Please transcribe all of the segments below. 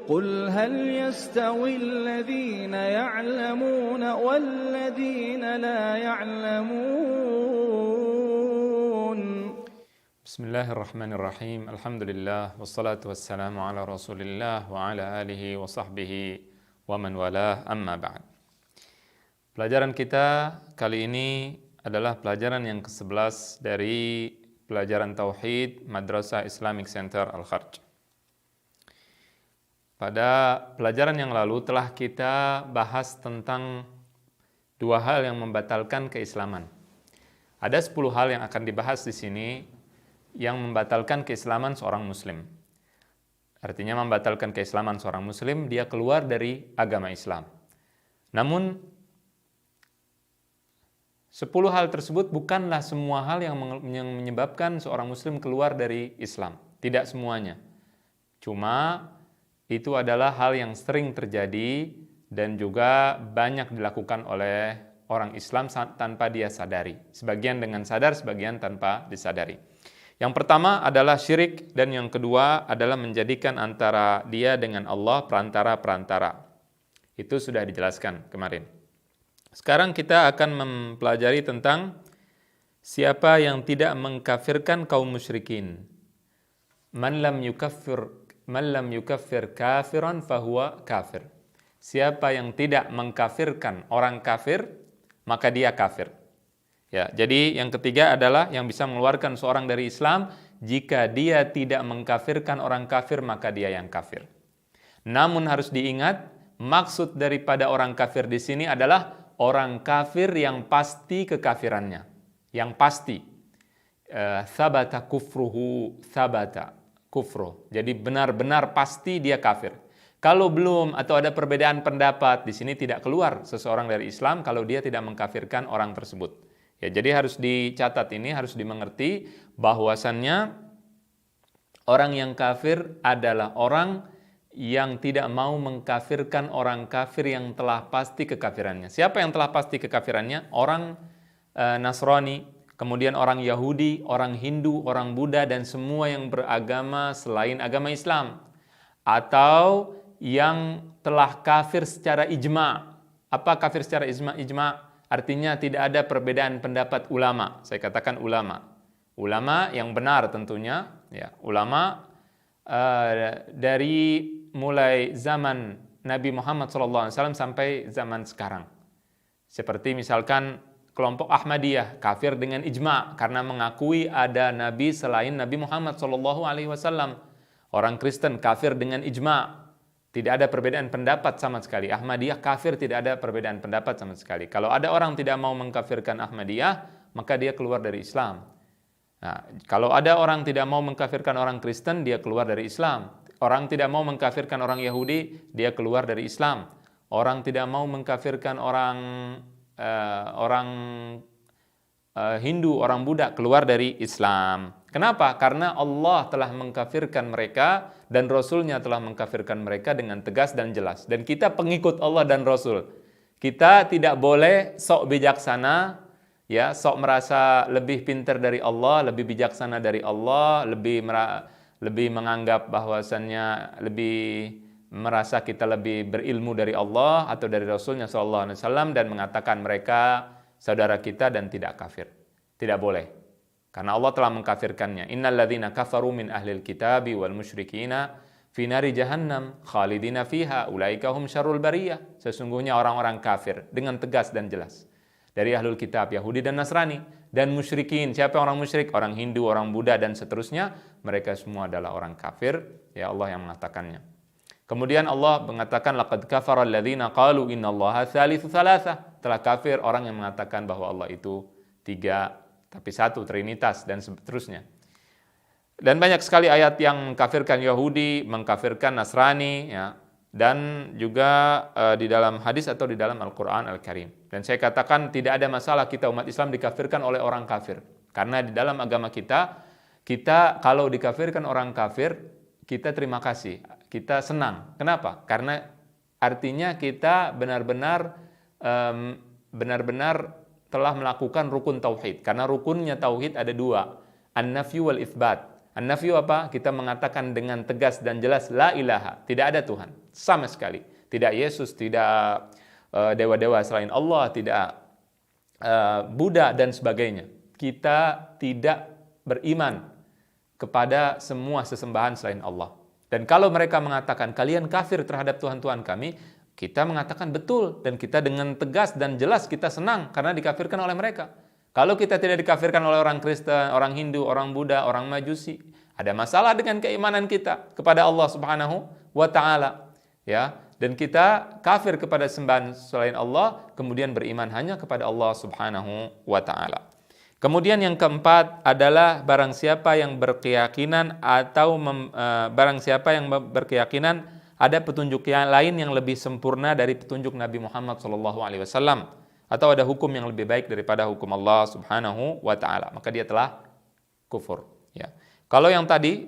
قل هل يستوي الذين يعلمون والذين لا يعلمون. بسم الله الرحمن الرحيم. الحمد لله والصلاة والسلام على رسول الله وعلى آله وصحبه ومن والاه, amma ba'd. Pelajaran kita kali ini adalah pelajaran yang ke-11 dari pelajaran Tauhid Madrasah Islamic Center Al-Kharj. Pada pelajaran yang lalu telah kita bahas tentang dua hal yang membatalkan keislaman. Ada 10 hal yang akan dibahas di sini yang membatalkan keislaman seorang muslim. Artinya membatalkan keislaman seorang muslim, dia keluar dari agama Islam. Namun 10 hal tersebut bukanlah semua hal yang menyebabkan seorang muslim keluar dari Islam. Tidak semuanya. Cuma itu adalah hal yang sering terjadi dan juga banyak dilakukan oleh orang Islam tanpa dia sadari. Sebagian dengan sadar, sebagian tanpa disadari. Yang pertama adalah syirik dan yang kedua adalah menjadikan antara dia dengan Allah perantara-perantara. Itu sudah dijelaskan kemarin. Sekarang kita akan mempelajari tentang siapa yang tidak mengkafirkan kaum musyrikin. Man lam yukaffir kafiran fahuwa kafir. Siapa yang tidak mengkafirkan orang kafir, maka dia kafir. Ya, jadi yang ketiga adalah yang bisa mengeluarkan seorang dari Islam, jika dia tidak mengkafirkan orang kafir, maka dia yang kafir. Namun harus diingat, maksud daripada orang kafir di sini adalah orang kafir yang pasti kekafirannya. Yang pasti. Thabata kufruhu thabata kufruh. Jadi benar-benar pasti dia kafir. Kalau belum atau ada perbedaan pendapat, di sini tidak keluar seseorang dari Islam kalau dia tidak mengkafirkan orang tersebut. Ya, jadi harus dicatat ini, harus dimengerti bahwasannya orang yang kafir adalah orang yang tidak mau mengkafirkan orang kafir yang telah pasti kekafirannya. Siapa yang telah pasti kekafirannya? Orang Nasrani, kemudian orang Yahudi, orang Hindu, orang Buddha, dan semua yang beragama selain agama Islam. Atau yang telah kafir secara ijma'. Apa kafir secara ijma'? Artinya tidak ada perbedaan pendapat ulama. Saya katakan ulama. Ulama yang benar tentunya. Ya, ulama dari mulai zaman Nabi Muhammad SAW sampai zaman sekarang. Seperti misalkan kelompok Ahmadiyah kafir dengan ijma' karena mengakui ada nabi selain Nabi Muhammad SAW. Orang Kristen kafir dengan ijma', tidak ada perbedaan pendapat sama sekali. Ahmadiyah kafir, tidak ada perbedaan pendapat sama sekali. Kalau ada orang tidak mau mengkafirkan Ahmadiyah, maka dia keluar dari Islam. Nah, kalau ada orang tidak mau mengkafirkan orang Kristen, dia keluar dari Islam. Orang tidak mau mengkafirkan orang Yahudi, dia keluar dari Islam. Orang tidak mau mengkafirkan orang Hindu, orang Buddha, keluar dari Islam. Kenapa? Karena Allah telah mengkafirkan mereka dan Rasulnya telah mengkafirkan mereka dengan tegas dan jelas. Dan kita pengikut Allah dan Rasul. Kita tidak boleh sok bijaksana, ya, sok merasa lebih pintar dari Allah, lebih bijaksana dari Allah, lebih menganggap bahwasannya lebih merasa kita lebih berilmu dari Allah atau dari Rasulnya SAW dan mengatakan mereka saudara kita dan tidak kafir. Tidak boleh. Karena Allah telah mengkafirkannya. Innal ladzina kafaru min ahlil kitabi wal musyrikina fi nari jahannam khalidina fiha ulaika hum syarrul bariyah. Sesungguhnya orang-orang kafir dengan tegas dan jelas. Dari ahlul kitab, Yahudi dan Nasrani. Dan musyrikin. Siapa orang musyrik? Orang Hindu, orang Buddha dan seterusnya. Mereka semua adalah orang kafir. Ya, Allah yang mengatakannya. Kemudian Allah mengatakan laqad kafara alladzina qalu innallaha tsalitsu tsalatsa. Telah kafir orang yang mengatakan bahwa Allah itu 3 tapi 1, trinitas dan seterusnya. Dan banyak sekali ayat yang mengkafirkan Yahudi, mengkafirkan Nasrani, ya, dan juga di dalam hadis atau di dalam Al-Qur'an Al-Karim. Dan saya katakan tidak ada masalah kita umat Islam dikafirkan oleh orang kafir. Karena di dalam agama kita kalau dikafirkan orang kafir, kita terima kasih, kita senang. Kenapa? Karena artinya kita benar-benar telah melakukan rukun tauhid. Karena rukunnya tauhid ada 2, an-nafyu wal itsbat. An-nafyu apa? Kita mengatakan dengan tegas dan jelas la ilaha, tidak ada Tuhan sama sekali. Tidak Yesus, tidak dewa-dewa selain Allah, tidak Buddha dan sebagainya. Kita tidak beriman kepada semua sesembahan selain Allah. Dan kalau mereka mengatakan kalian kafir terhadap Tuhan-Tuhan kami, kita mengatakan betul, dan kita dengan tegas dan jelas kita senang karena dikafirkan oleh mereka. Kalau kita tidak dikafirkan oleh orang Kristen, orang Hindu, orang Buddha, orang Majusi, ada masalah dengan keimanan kita kepada Allah Subhanahu wa taala, ya. Dan kita kafir kepada sembahan selain Allah, kemudian beriman hanya kepada Allah Subhanahu wa taala. Kemudian yang keempat adalah barang siapa yang berkeyakinan ada petunjuk yang lain yang lebih sempurna dari petunjuk Nabi Muhammad SAW, atau ada hukum yang lebih baik daripada hukum Allah Subhanahu wa taala, maka dia telah kufur, ya. Kalau yang tadi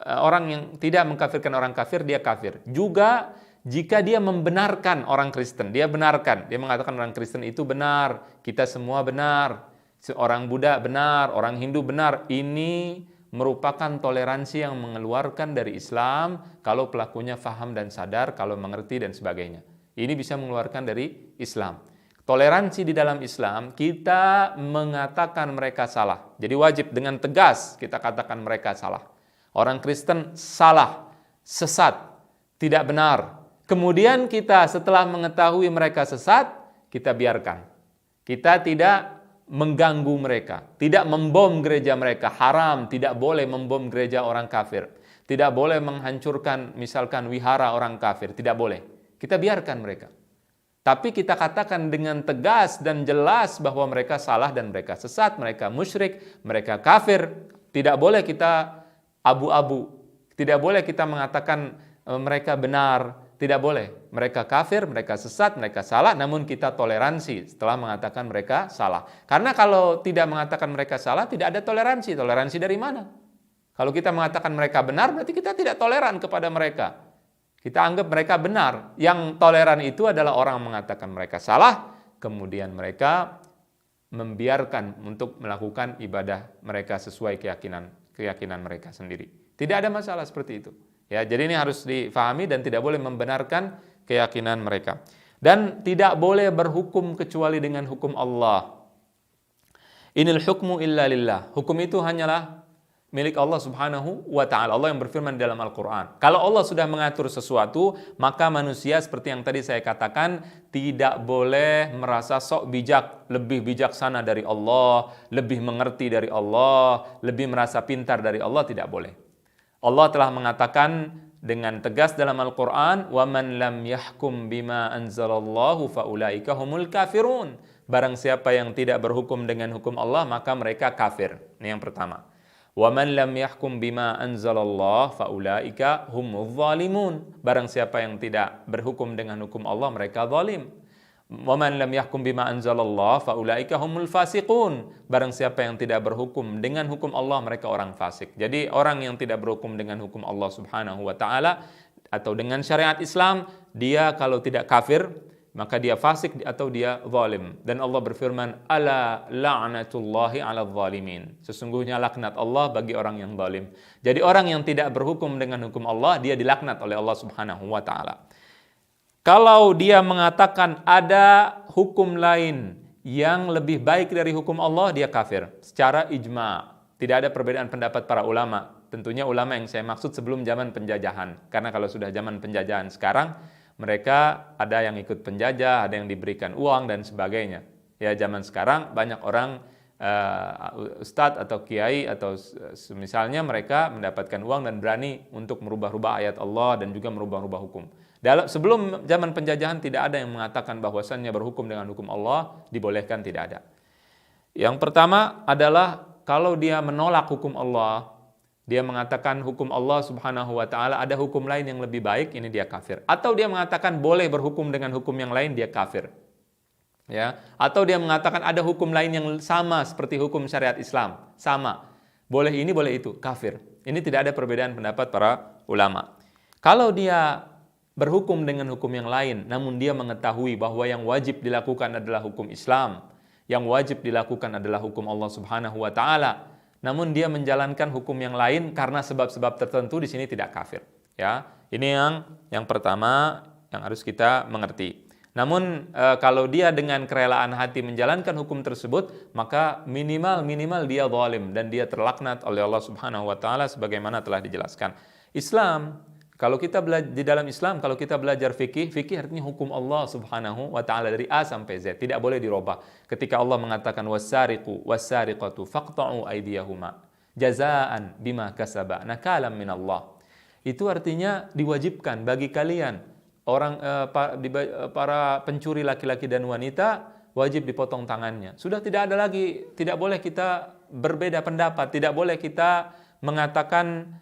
orang yang tidak mengkafirkan orang kafir, dia kafir. Juga jika dia membenarkan orang Kristen, dia mengatakan orang Kristen itu benar, kita semua benar, orang Buddha benar, orang Hindu benar. Ini merupakan toleransi yang mengeluarkan dari Islam kalau pelakunya faham dan sadar, kalau mengerti dan sebagainya. Ini bisa mengeluarkan dari Islam. Toleransi di dalam Islam, kita mengatakan mereka salah. Jadi wajib dengan tegas kita katakan mereka salah. Orang Kristen salah, sesat, tidak benar. Kemudian kita setelah mengetahui mereka sesat, kita biarkan. Kita tidak mengganggu mereka, tidak membom gereja mereka, haram, tidak boleh membom gereja orang kafir, tidak boleh menghancurkan misalkan wihara orang kafir, tidak boleh. Kita biarkan mereka. Tapi kita katakan dengan tegas dan jelas bahwa mereka salah dan mereka sesat, mereka musyrik, mereka kafir. Tidak boleh kita abu-abu, tidak boleh kita mengatakan mereka benar, tidak boleh. Mereka kafir, mereka sesat, mereka salah, namun kita toleransi setelah mengatakan mereka salah. Karena kalau tidak mengatakan mereka salah, tidak ada toleransi. Toleransi dari mana? Kalau kita mengatakan mereka benar, berarti kita tidak toleran kepada mereka. Kita anggap mereka benar. Yang toleran itu adalah orang mengatakan mereka salah, kemudian mereka membiarkan untuk melakukan ibadah mereka sesuai keyakinan mereka sendiri. Tidak ada masalah seperti itu. Ya, jadi ini harus difahami dan tidak boleh membenarkan keyakinan mereka. Dan tidak boleh berhukum kecuali dengan hukum Allah. Inil hukmu illa lillah. Hukum itu hanyalah milik Allah Subhanahu wa taala. Allah yang berfirman dalam Al-Qur'an. Kalau Allah sudah mengatur sesuatu, maka manusia seperti yang tadi saya katakan tidak boleh merasa sok bijak, lebih bijaksana dari Allah, lebih mengerti dari Allah, lebih merasa pintar dari Allah, tidak boleh. Allah telah mengatakan dengan tegas dalam Al-Quran, وَمَنْ لَمْ يَحْكُمْ بِمَا أَنْزَلَ اللَّهُ فَأُولَٰئِكَ هُمُ الْكَافِرُونَ. Barang siapa yang tidak berhukum dengan hukum Allah, maka mereka kafir. Ini yang pertama. وَمَنْ لَمْ يَحْكُمْ بِمَا أَنْزَلَ اللَّهُ فَأُولَٰئِكَ هُمُ الظَّالِمُونَ. Barang siapa yang tidak berhukum dengan hukum Allah, mereka zalim. وَمَنْ لَمْ يَحْكُمْ بِمَا أَنْزَلَ اللَّهُ فَأُولَٰئِكَ هُمُ الْفَاسِقُونَ. Barang siapa yang tidak berhukum dengan hukum Allah, mereka orang fasik. Jadi orang yang tidak berhukum dengan hukum Allah Subhanahu wa taala atau dengan syariat Islam, dia kalau tidak kafir, maka dia fasik atau dia zalim. Dan Allah berfirman, "Ala la'natullahi 'alal zalimin." Sesungguhnya laknat Allah bagi orang yang zalim. Jadi orang yang tidak berhukum dengan hukum Allah, dia dilaknat oleh Allah Subhanahu wa taala. Kalau dia mengatakan ada hukum lain yang lebih baik dari hukum Allah, dia kafir. Secara ijma'. Tidak ada perbedaan pendapat para ulama. Tentunya ulama yang saya maksud sebelum zaman penjajahan. Karena kalau sudah zaman penjajahan sekarang, mereka ada yang ikut penjajah, ada yang diberikan uang dan sebagainya. Ya, zaman sekarang banyak orang ustadz atau kiai atau misalnya mereka mendapatkan uang dan berani untuk merubah-rubah ayat Allah dan juga merubah-rubah hukum. Sebelum zaman penjajahan tidak ada yang mengatakan bahwasannya berhukum dengan hukum Allah dibolehkan, tidak ada. Yang pertama adalah kalau dia menolak hukum Allah, dia mengatakan hukum Allah Subhanahu wa taala ada hukum lain yang lebih baik, ini dia kafir. Atau dia mengatakan boleh berhukum dengan hukum yang lain, dia kafir. Ya, atau dia mengatakan ada hukum lain yang sama seperti hukum syariat Islam, sama. Boleh ini, boleh itu, kafir. Ini tidak ada perbedaan pendapat para ulama. Kalau dia berhukum dengan hukum yang lain, namun dia mengetahui bahwa yang wajib dilakukan adalah hukum Islam, yang wajib dilakukan adalah hukum Allah Subhanahu wa taala, namun dia menjalankan hukum yang lain karena sebab-sebab tertentu, di sini tidak kafir. Ya, ini yang pertama yang harus kita mengerti. Namun kalau dia dengan kerelaan hati menjalankan hukum tersebut, maka minimal dia zalim dan dia terlaknat oleh Allah Subhanahu wa taala sebagaimana telah dijelaskan. Islam, kalau kita belajar di dalam Islam, kalau kita belajar fikih artinya hukum Allah Subhanahu wa taala dari A sampai Z, tidak boleh dirubah. Ketika Allah mengatakan wasariqu wasariqatu faqta'u aydiyahuma jazaan bima kasaba nakalam minallah. Itu artinya diwajibkan bagi kalian para pencuri laki-laki dan wanita wajib dipotong tangannya. Sudah tidak ada lagi, tidak boleh kita berbeda pendapat, tidak boleh kita mengatakan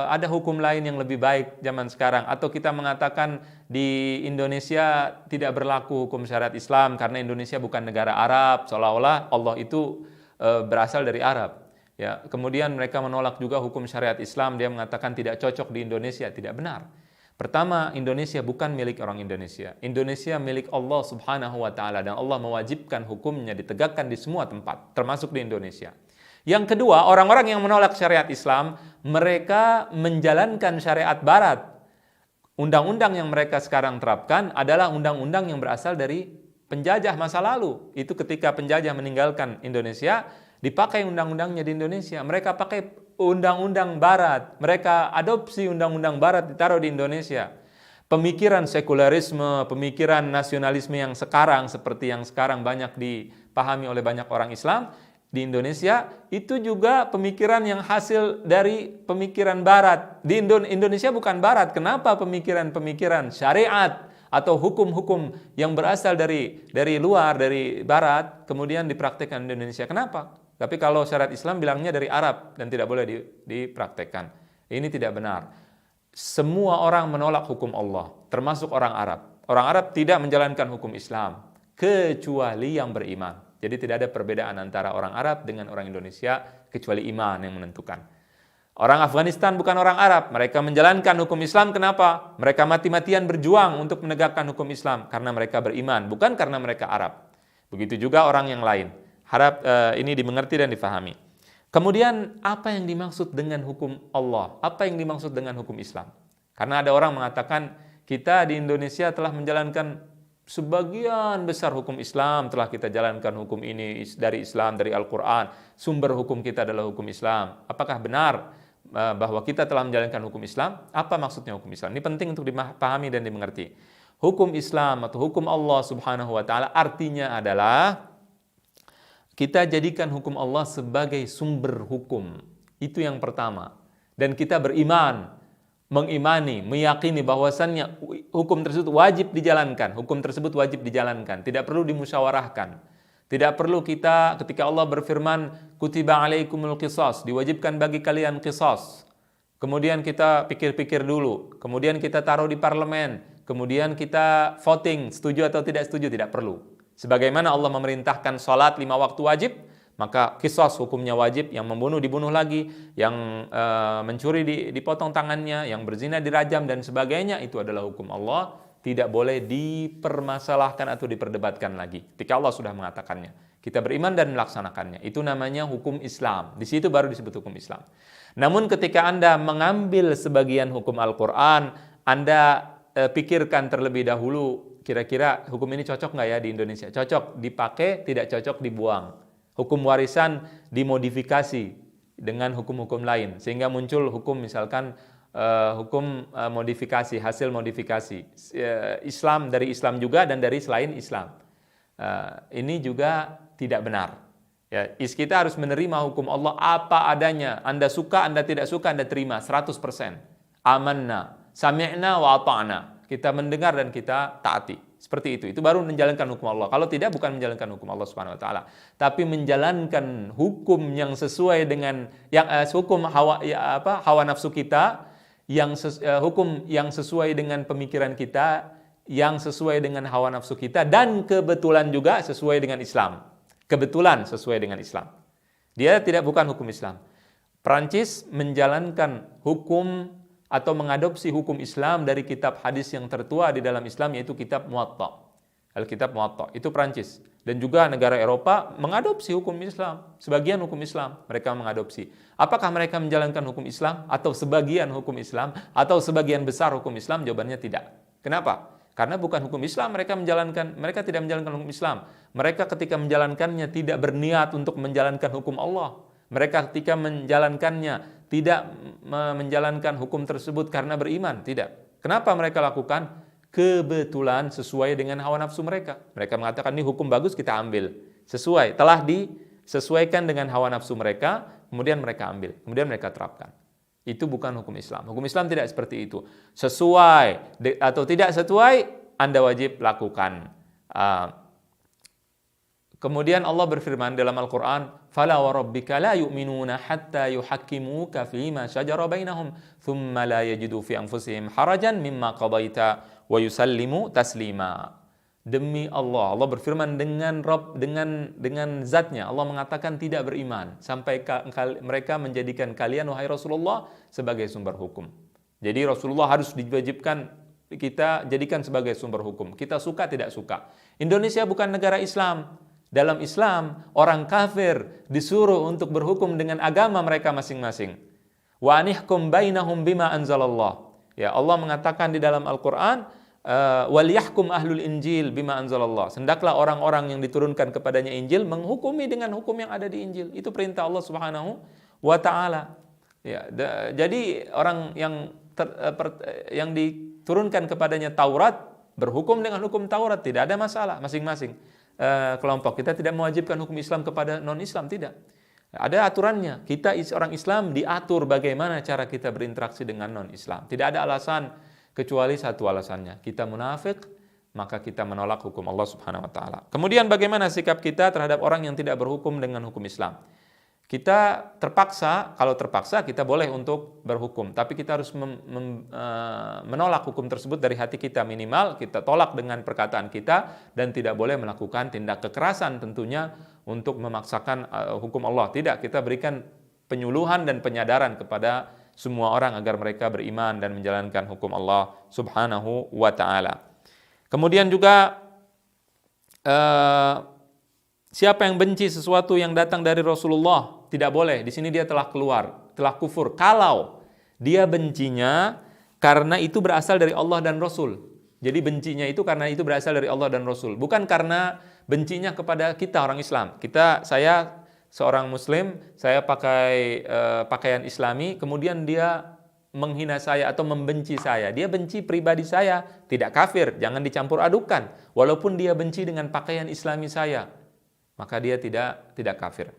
ada hukum lain yang lebih baik zaman sekarang, atau kita mengatakan di Indonesia tidak berlaku hukum syariat Islam karena Indonesia bukan negara Arab, seolah-olah Allah itu berasal dari Arab. Ya, kemudian mereka menolak juga hukum syariat Islam, dia mengatakan tidak cocok di Indonesia, tidak benar. Pertama, Indonesia bukan milik orang Indonesia. Indonesia milik Allah Subhanahu wa taala dan Allah mewajibkan hukumnya ditegakkan di semua tempat, termasuk di Indonesia. Yang kedua, orang-orang yang menolak syariat Islam, mereka menjalankan syariat barat. Undang-undang yang mereka sekarang terapkan adalah undang-undang yang berasal dari penjajah masa lalu. Itu ketika penjajah meninggalkan Indonesia, dipakai undang-undangnya di Indonesia. Mereka pakai undang-undang barat, mereka adopsi undang-undang barat ditaruh di Indonesia. Pemikiran sekularisme, pemikiran nasionalisme yang sekarang, seperti yang sekarang banyak dipahami oleh banyak orang Islam di Indonesia, itu juga pemikiran yang hasil dari pemikiran barat. Di Indonesia bukan barat. Kenapa pemikiran-pemikiran syariat atau hukum-hukum yang berasal dari luar, dari barat, kemudian dipraktikkan di Indonesia? Kenapa? Tapi kalau syariat Islam bilangnya dari Arab dan tidak boleh dipraktekkan. Ini tidak benar. Semua orang menolak hukum Allah, termasuk orang Arab. Orang Arab tidak menjalankan hukum Islam, kecuali yang beriman. Jadi tidak ada perbedaan antara orang Arab dengan orang Indonesia, kecuali iman yang menentukan. Orang Afghanistan bukan orang Arab, mereka menjalankan hukum Islam. Kenapa? Mereka mati-matian berjuang untuk menegakkan hukum Islam, karena mereka beriman, bukan karena mereka Arab. Begitu juga orang yang lain. Harap ini dimengerti dan difahami. Kemudian apa yang dimaksud dengan hukum Allah? Apa yang dimaksud dengan hukum Islam? Karena ada orang mengatakan kita di Indonesia telah menjalankan sebagian besar hukum Islam, telah kita jalankan hukum ini dari Islam, dari Al-Quran. Sumber hukum kita adalah hukum Islam. Apakah benar bahwa kita telah menjalankan hukum Islam? Apa maksudnya hukum Islam? Ini penting untuk dipahami dan dimengerti. Hukum Islam atau hukum Allah Subhanahu wa taala artinya adalah kita jadikan hukum Allah sebagai sumber hukum. Itu yang pertama. Dan kita beriman, mengimani, meyakini bahwasannya hukum tersebut wajib dijalankan. Hukum tersebut wajib dijalankan. Tidak perlu dimusyawarahkan. Tidak perlu kita ketika Allah berfirman, kutiba alaikumul qisas, diwajibkan bagi kalian qisas. Kemudian kita pikir-pikir dulu. Kemudian kita taruh di parlemen. Kemudian kita voting, setuju atau tidak setuju, tidak perlu. Sebagaimana Allah memerintahkan salat 5 waktu wajib, maka qisas hukumnya wajib, yang membunuh dibunuh lagi, yang mencuri dipotong tangannya, yang berzina dirajam dan sebagainya, itu adalah hukum Allah, tidak boleh dipermasalahkan atau diperdebatkan lagi. Ketika Allah sudah mengatakannya, kita beriman dan melaksanakannya, itu namanya hukum Islam. Di situ baru disebut hukum Islam. Namun ketika Anda mengambil sebagian hukum Al-Quran, Anda pikirkan terlebih dahulu, kira-kira hukum ini cocok nggak ya di Indonesia? Cocok dipakai, tidak cocok dibuang. Hukum warisan dimodifikasi dengan hukum-hukum lain, sehingga muncul hukum misalkan hukum modifikasi, hasil modifikasi. Islam dari Islam juga dan dari selain Islam. Ini juga tidak benar. Ya, kita harus menerima hukum Allah apa adanya. Anda suka, Anda tidak suka, Anda terima 100%. Amanna, sami'na wa ata'na. Kita mendengar dan kita taati. Seperti itu. Itu baru menjalankan hukum Allah. Kalau tidak, bukan menjalankan hukum Allah Subhanahu wa taala, tapi menjalankan hukum yang sesuai dengan hukum hawa nafsu kita, hukum yang sesuai dengan pemikiran kita, yang sesuai dengan hawa nafsu kita, dan kebetulan juga sesuai dengan Islam. Kebetulan sesuai dengan Islam. Dia bukan hukum Islam. Perancis menjalankan hukum atau mengadopsi hukum Islam dari kitab hadis yang tertua di dalam Islam, yaitu kitab Muwatta. Alkitab Muwatta, itu Perancis. Dan juga negara Eropa mengadopsi hukum Islam. Sebagian hukum Islam mereka mengadopsi. Apakah mereka menjalankan hukum Islam? Atau sebagian hukum Islam? Atau sebagian besar hukum Islam? Jawabannya tidak. Kenapa? Karena bukan hukum Islam mereka tidak menjalankan hukum Islam. Mereka ketika menjalankannya tidak berniat untuk menjalankan hukum Allah. Mereka ketika menjalankannya tidak menjalankan hukum tersebut karena beriman. Tidak. Kenapa mereka lakukan? Kebetulan sesuai dengan hawa nafsu mereka. Mereka mengatakan ini hukum bagus, kita ambil. Telah disesuaikan dengan hawa nafsu mereka, kemudian mereka ambil, kemudian mereka terapkan. Itu bukan hukum Islam. Hukum Islam tidak seperti itu. Sesuai atau tidak sesuai, Anda wajib lakukan. Kemudian Allah berfirman dalam Al-Quran, "Fala wa rabbika la yu'minuna hatta yuhakkimuka fima shajara bainahum, thumma la yajidu fi anfusihim harajan mimma qadaita wa yusallimu taslima." Demi Allah, Allah berfirman dengan zatnya. Allah mengatakan tidak beriman sampai mereka menjadikan kalian wahai Rasulullah sebagai sumber hukum. Jadi Rasulullah harus diwajibkan kita jadikan sebagai sumber hukum. Kita suka tidak suka. Indonesia bukan negara Islam. Dalam Islam, orang kafir disuruh untuk berhukum dengan agama mereka masing-masing. Wa anihkum bainahum bima anzalallah. Ya, Allah mengatakan di dalam Al-Qur'an, wal yahkum ahlul Injil bima anzalallah. Hendaklah orang-orang yang diturunkan kepadanya Injil menghukumi dengan hukum yang ada di Injil. Itu perintah Allah Subhanahu wa taala. Ya, jadi orang yang diturunkan kepadanya Taurat berhukum dengan hukum Taurat, tidak ada masalah masing-masing. Kelompok kita tidak mewajibkan hukum Islam kepada non-Islam, tidak. Ada aturannya. Kita orang Islam diatur bagaimana cara kita berinteraksi dengan non-Islam. Tidak ada alasan kecuali satu alasannya. Kita munafik, maka kita menolak hukum Allah Subhanahu wa taala. Kemudian bagaimana sikap kita terhadap orang yang tidak berhukum dengan hukum Islam? Kita terpaksa, kalau terpaksa kita boleh untuk berhukum, tapi kita harus menolak hukum tersebut dari hati kita, minimal kita tolak dengan perkataan kita, dan tidak boleh melakukan tindak kekerasan tentunya untuk memaksakan hukum Allah. Tidak, kita berikan penyuluhan dan penyadaran kepada semua orang agar mereka beriman dan menjalankan hukum Allah Subhanahu wa taala. Kemudian juga siapa yang benci sesuatu yang datang dari Rasulullah, tidak boleh. Di sini dia telah kufur. Kalau dia bencinya karena itu berasal dari Allah dan Rasul. Jadi bencinya itu karena itu berasal dari Allah dan Rasul, bukan karena bencinya kepada kita orang Islam. Saya seorang Muslim, saya pakai pakaian Islami, kemudian dia menghina saya atau membenci saya. Dia benci pribadi saya, tidak kafir. Jangan dicampur adukan. Walaupun dia benci dengan pakaian Islami saya, maka dia tidak kafir.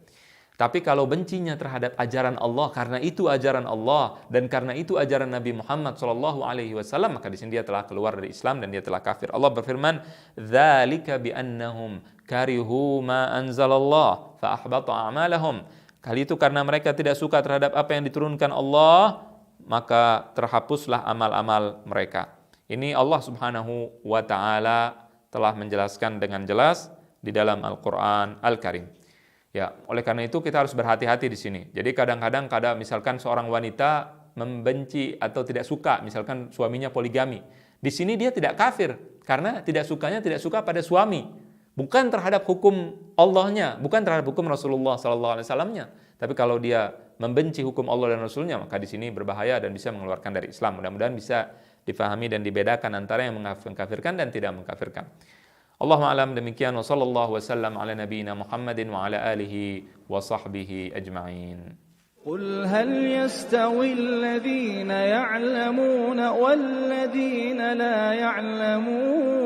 Tapi kalau bencinya terhadap ajaran Allah, karena itu ajaran Allah dan karena itu ajaran Nabi Muhammad SAW, maka di sini dia telah keluar dari Islam dan dia telah kafir. Allah berfirman, "Dzalika bi annahum karihu ma anzalallah fa ahbata a'malahum." Kali itu karena mereka tidak suka terhadap apa yang diturunkan Allah, maka terhapuslah amal-amal mereka. Ini Allah Subhanahu wa taala telah menjelaskan dengan jelas di dalam Al-Qur'an Al-Karim. Ya, oleh karena itu kita harus berhati-hati di sini. Jadi kadang-kadang misalkan seorang wanita membenci atau tidak suka, misalkan suaminya poligami. Di sini dia tidak kafir karena tidak suka pada suami, bukan terhadap hukum Allahnya, bukan terhadap hukum Rasulullah SAW-nya. Tapi kalau dia membenci hukum Allah dan Rasulnya, maka di sini berbahaya dan bisa mengeluarkan dari Islam. Mudah-mudahan bisa difahami dan dibedakan antara yang mengkafirkan dan tidak mengkafirkan. Allahumma alam, demikian, wa sallallahu wasallam ala nabiyyina Muhammadin wa ala alihi wa sahbihi ajma'in. قل هل يستوي الذين يعلمون والذين لا يعلمون